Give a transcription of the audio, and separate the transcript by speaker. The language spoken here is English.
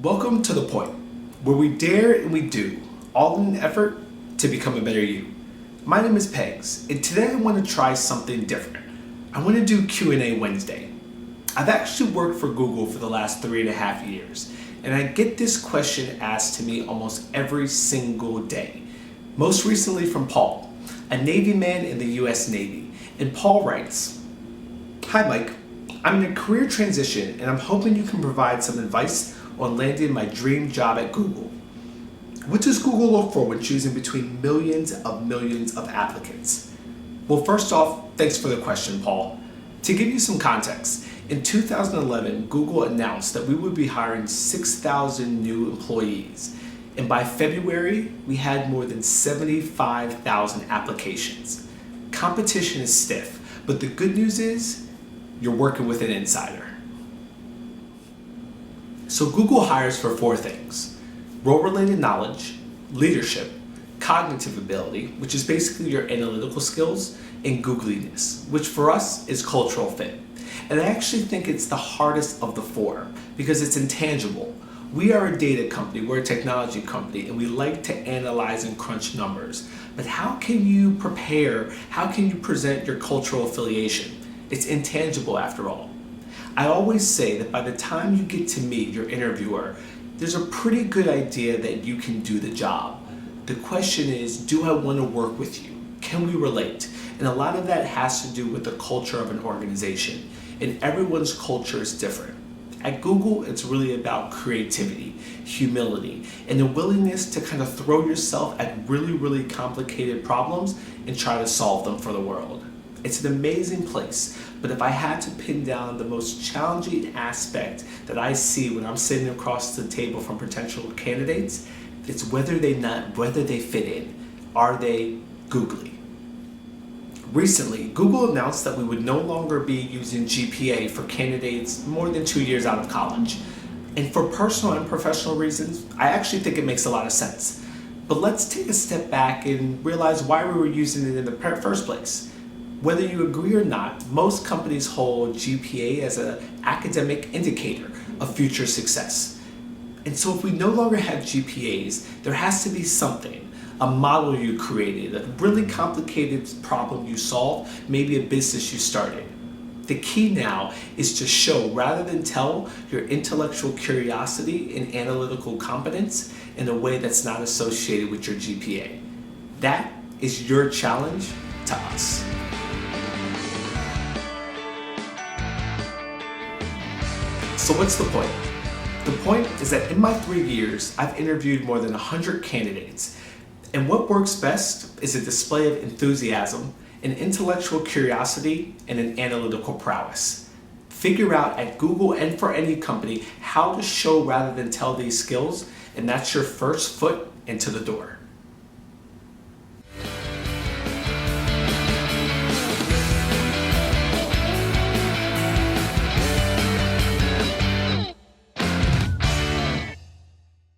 Speaker 1: Welcome to The Point, where we dare and we do, all in an effort to become a better you. My name is Pegs, and today I want to try something different. I want to do Q&A Wednesday. I've actually worked for Google for the last 3.5 years, and I get this question asked to me almost every single day. Most recently from Paul, a Navy man in the US Navy. And Paul writes, "Hi Mike, I'm in a career transition and I'm hoping you can provide some advice on landing my dream job at Google. What does Google look for when choosing between millions of applicants?" Well, first off, thanks for the question, Paul. To give you some context, in 2011, Google announced that we would be hiring 6,000 new employees. And by February, we had more than 75,000 applications. Competition is stiff, but the good news is you're working with an insider. So Google hires for 4 things: role-related knowledge, leadership, cognitive ability, which is basically your analytical skills, and googliness, which for us is cultural fit. And I actually think it's the hardest of the 4 because it's intangible. We are a data company, we're a technology company, and we like to analyze and crunch numbers. But how can you prepare? How can you present your cultural affiliation? It's intangible after all. I always say that by the time you get to meet your interviewer, there's a pretty good idea that you can do the job. The question is, do I want to work with you? Can we relate? And a lot of that has to do with the culture of an organization. And everyone's culture is different. At Google, it's really about creativity, humility, and the willingness to kind of throw yourself at really complicated problems and try to solve them for the world. It's an amazing place, but if I had to pin down the most challenging aspect that I see when I'm sitting across the table from potential candidates, it's whether they fit in. Are they googly? Recently, Google announced that we would no longer be using GPA for candidates more than 2 years out of college. And for personal and professional reasons, I actually think it makes a lot of sense. But let's take a step back and realize why we were using it in the first place. Whether you agree or not, most companies hold GPA as an academic indicator of future success. And so if we no longer have GPAs, there has to be something. A model you created, a really complicated problem you solved, maybe a business you started. The key now is to show rather than tell your intellectual curiosity and analytical competence in a way that's not associated with your GPA. That is your challenge to us. So what's the point? The point is that in my 3 years, I've interviewed more than 100 candidates. And what works best is a display of enthusiasm, an intellectual curiosity, and an analytical prowess. Figure out at Google and for any company how to show rather than tell these skills, and that's your first foot into the door.